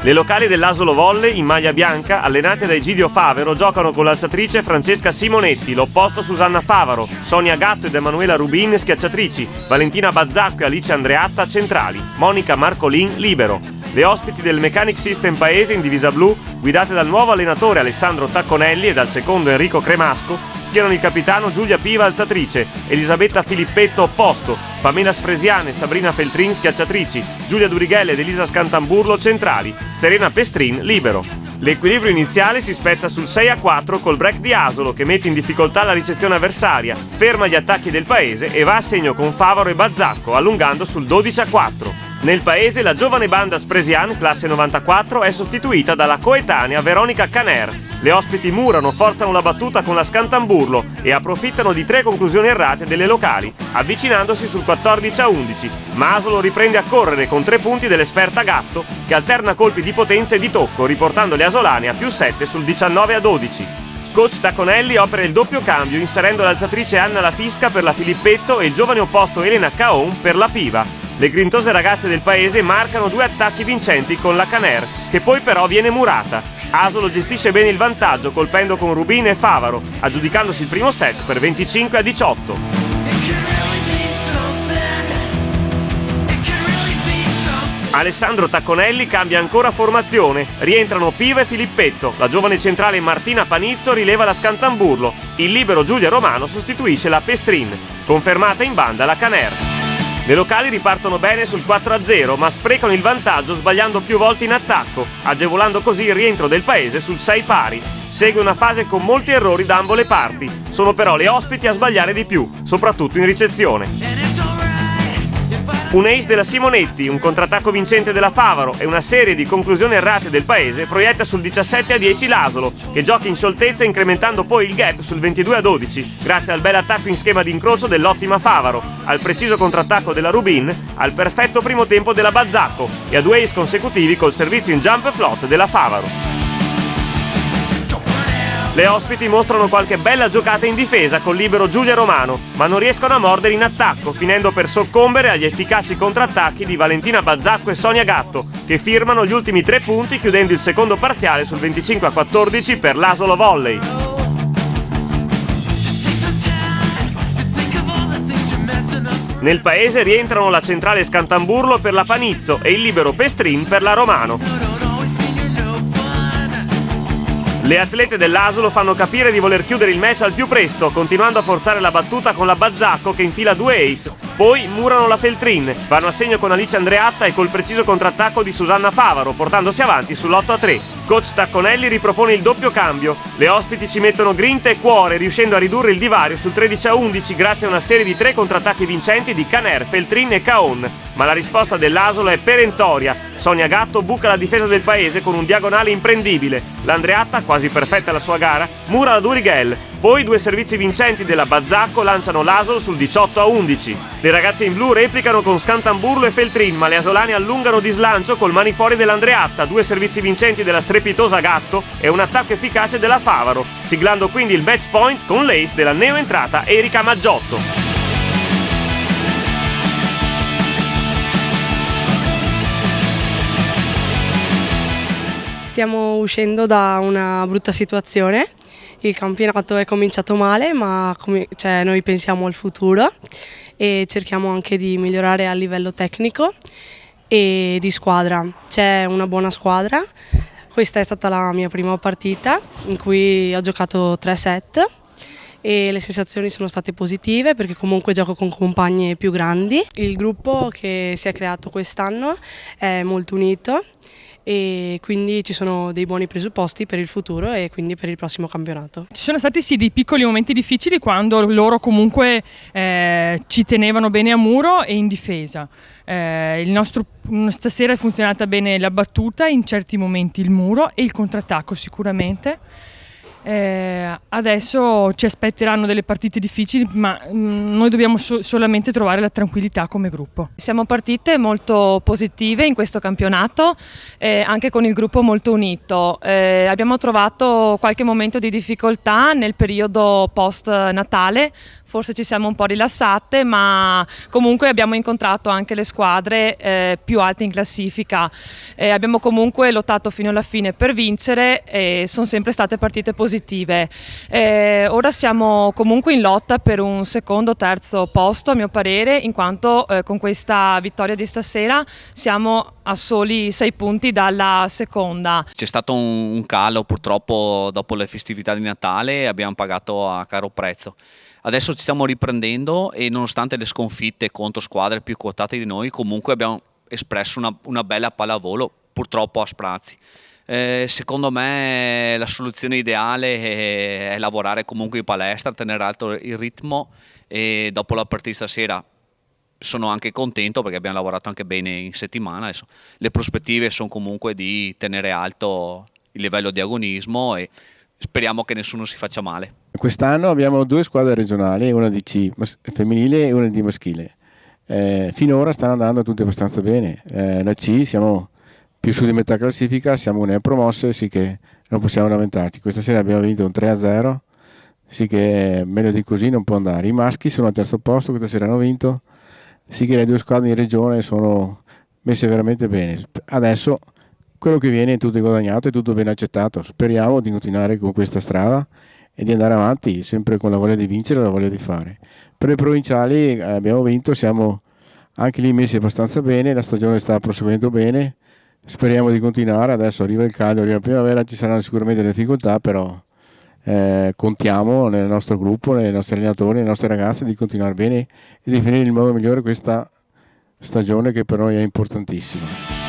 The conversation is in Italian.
Le locali dell'Asolo Volley, in maglia bianca, allenate da Egidio Favero, giocano con l'alzatrice Francesca Simonetti, l'opposto Susanna Favaro, Sonia Gatto ed Emanuela Rubin schiacciatrici, Valentina Bazzacco e Alice Andreatta centrali, Monica Marcolin libero. Le ospiti del Mechanic System Paese in divisa blu, guidate dal nuovo allenatore Alessandro Tacconelli e dal secondo Enrico Cremasco, schierano il capitano Giulia Piva alzatrice, Elisabetta Filippetto opposto, Pamela Spresiane e Sabrina Feltrin schiacciatrici, Giulia Durighelle ed Elisa Scantamburlo centrali, Serena Pestrin libero. L'equilibrio iniziale si spezza sul 6-4 col break di Asolo che mette in difficoltà la ricezione avversaria, ferma gli attacchi del Paese e va a segno con Favaro e Bazzacco, allungando sul 12-4. Nel Paese la giovane banda Spresian, classe 94, è sostituita dalla coetanea Veronica Caner. Le ospiti murano, forzano la battuta con la Scantamburlo e approfittano di 3 conclusioni errate delle locali, avvicinandosi sul 14-11. Ma Asolo riprende a correre con 3 punti dell'esperta Gatto, che alterna colpi di potenza e di tocco, riportando le asolane a +7 sul 19-12. Coach Tacconelli opera il doppio cambio, inserendo l'alzatrice Anna Lafisca per la Filippetto e il giovane opposto Elena Caon per la Piva. Le grintose ragazze del Paese marcano 2 attacchi vincenti con la Caner, che poi però viene murata. Asolo gestisce bene il vantaggio colpendo con Rubin e Favaro, aggiudicandosi il primo set per 25-18. Alessandro Tacconelli cambia ancora formazione, rientrano Piva e Filippetto, la giovane centrale Martina Panizzo rileva la Scantamburlo, il libero Giulia Romano sostituisce la Pestrin, confermata in banda la Caner. Le locali ripartono bene sul 4-0, ma sprecano il vantaggio sbagliando più volte in attacco, agevolando così il rientro del Paese sul 6 pari. Segue una fase con molti errori da ambo le parti, sono però le ospiti a sbagliare di più, soprattutto in ricezione. Un ace della Simonetti, un contrattacco vincente della Favaro e una serie di conclusioni errate del Paese proietta sul 17-10 l'Asolo, che gioca in scioltezza incrementando poi il gap sul 22-12, grazie al bel attacco in schema di incrocio dell'ottima Favaro, al preciso contrattacco della Rubin, al perfetto primo tempo della Bazzacco e a 2 ace consecutivi col servizio in jump float della Favaro. Le ospiti mostrano qualche bella giocata in difesa col libero Giulia Romano, ma non riescono a mordere in attacco, finendo per soccombere agli efficaci contrattacchi di Valentina Bazzacco e Sonia Gatto, che firmano gli ultimi 3 punti chiudendo il secondo parziale sul 25-14 per l'Asolo Volley. Nel Paese rientrano la centrale Scantamburlo per la Panizzo e il libero Pestrin per la Romano. Le atlete dell'Asolo fanno capire di voler chiudere il match al più presto, continuando a forzare la battuta con la Bazzacco che infila 2 ace. Poi murano la Feltrin, vanno a segno con Alice Andreatta e col preciso contrattacco di Susanna Favaro, portandosi avanti sull'8-3. Coach Tacconelli ripropone il doppio cambio. Le ospiti ci mettono grinta e cuore, riuscendo a ridurre il divario sul 13-11 grazie a una serie di 3 contrattacchi vincenti di Caner, Feltrin e Caon. Ma la risposta dell'Asolo è perentoria. Sonia Gatto buca la difesa del Paese con un diagonale imprendibile. L'Andreatta, quasi perfetta la sua gara, mura la Durighelle. Poi 2 servizi vincenti della Bazzacco lanciano l'Asolo sul 18-11. Le ragazze in blu replicano con Scantamburlo e Feltrin, ma le asolane allungano di slancio col mani fuori dell'Andreatta, 2 servizi vincenti della strepitosa Gatto e un attacco efficace della Favaro, siglando quindi il match point con l'ace della neoentrata Erika Maggiotto. Stiamo uscendo da una brutta situazione, il campionato è cominciato male, ma noi pensiamo al futuro e cerchiamo anche di migliorare a livello tecnico e di squadra. C'è una buona squadra, questa è stata la mia prima partita in cui ho giocato 3 set e le sensazioni sono state positive perché comunque gioco con compagne più grandi. Il gruppo che si è creato quest'anno è molto unito e quindi ci sono dei buoni presupposti per il futuro e quindi per il prossimo campionato. Ci sono stati sì dei piccoli momenti difficili quando loro comunque ci tenevano bene a muro e in difesa. Stasera è funzionata bene la battuta, in certi momenti il muro e il contrattacco sicuramente. Adesso ci aspetteranno delle partite difficili, ma noi dobbiamo solamente trovare la tranquillità come gruppo. Siamo partite molto positive in questo campionato, anche con il gruppo molto unito. Abbiamo trovato qualche momento di difficoltà nel periodo post Natale, forse ci siamo un po' rilassate, ma comunque abbiamo incontrato anche le squadre più alte in classifica. Abbiamo comunque lottato fino alla fine per vincere e sono sempre state partite positive. Ora siamo comunque in lotta per un secondo o terzo posto, a mio parere, in quanto con questa vittoria di stasera siamo a soli 6 punti dalla seconda. C'è stato un calo purtroppo dopo le festività di Natale e abbiamo pagato a caro prezzo. Adesso ci stiamo riprendendo e nonostante le sconfitte contro squadre più quotate di noi, comunque abbiamo espresso una bella pallavolo, purtroppo a sprazzi. Secondo me la soluzione ideale è lavorare comunque in palestra, tenere alto il ritmo, e dopo la partita stasera sono anche contento perché abbiamo lavorato anche bene in settimana. Adesso le prospettive sono comunque di tenere alto il livello di agonismo e speriamo che nessuno si faccia male. Quest'anno abbiamo 2 squadre regionali, una di C femminile e una di maschile. Finora stanno andando tutte abbastanza bene. La C siamo più su di metà classifica, siamo neopromosse, sì che non possiamo lamentarci. Questa sera abbiamo vinto un 3-0, sì che meglio di così non può andare. I maschi sono al terzo posto, questa sera hanno vinto, sì che le 2 squadre in regione sono messe veramente bene. Adesso quello che viene è tutto guadagnato e tutto ben accettato. Speriamo di continuare con questa strada e di andare avanti sempre con la voglia di vincere e la voglia di fare. Per le provinciali abbiamo vinto, siamo anche lì messi abbastanza bene, la stagione sta proseguendo bene, speriamo di continuare. Adesso arriva il caldo, arriva la primavera, ci saranno sicuramente delle difficoltà, però contiamo nel nostro gruppo, nei nostri allenatori, nelle nostre ragazze di continuare bene e di finire in modo migliore questa stagione che per noi è importantissima.